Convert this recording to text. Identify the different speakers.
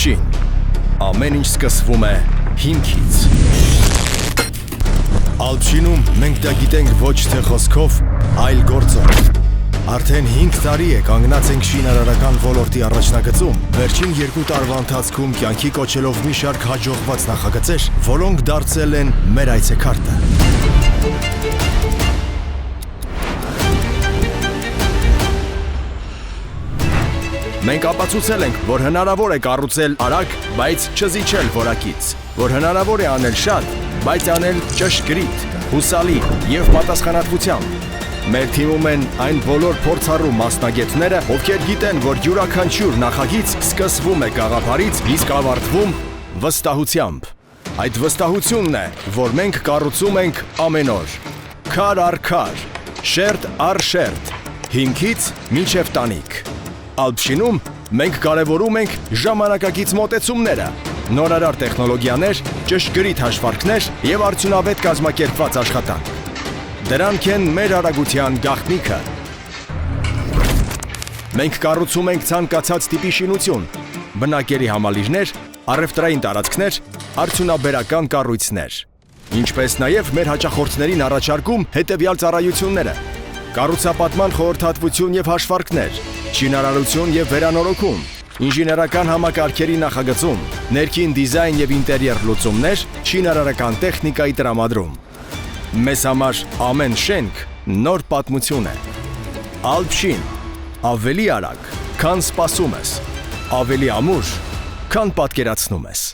Speaker 1: Ալփշին։ Ամեն ինչ սկսվում է հիմքից։ Ալփշինում մենք դա գիտենք ոչ թե խոսքով, այլ գործով։ Արդեն 5 տարի է կանգնած ենք շինարարական ոլորտի առաջնագծում, վերջին 2 տարվա ընթացքում կյանքի կոչելով մի շարք հաջողված նախագծեր, որոնք դարձել են մեր այցեքարտը։ Մենք ապացուցել ենք, որ հնարավոր է կառուցել արագ, բայց չզիջել որակից, որ հնարավոր է անել շատ, բայց անել ճշգրիտ, հուսալի և պատասխանատվությամբ։ Մեր թիմում են այն բոլոր փորձառու մասնագետները, ովքեր գիտեն, որ յուրաքանչյուր նախագիծ սկսվում է գաղափարից, իսկ ավարտվում վստահությամբ։ Այդ վստահությունն է, որ մենք կառուցում ենք ամեն օր, քար առ քար, շերտ առ շերտ, հիմքից մինչև տանիք։ Ալփշինում մենք կարևորում ենք ժամանակակից մոտեցումները, նորարար տեխնոլոգիաներ, ճշգրիտ հաշվարկներ և արդյունավետ կազմակերպված աշխատանք։ Դրանք են մեր արագության գաղտնիքը։ Մենք կառուցում ենք ցանկացած տիպի շինություն, բնակելի համալիրներ, առևտրային տարածքներ, արդյունաբերական կառույցներ, ինչպես նաև մեր հաճախորդներին առաջարկում հետևյալ ծառայությունները. կառուցապատման խորհրդատվություն և հաշվարկներ, շինարարություն և վերանորոգում, ինժեներական համակարգերի նախագծում, ներքին դիզայն և ինտերիեր լուծումներ, շինարարական տեխնիկայի տրամադրում։ Մեզ համար ամեն շենք նոր պատմություն է։ Ալփշին, ավելի արագ, քան սպասում ես, ավելի ամուր, քան պատկերացնում ես։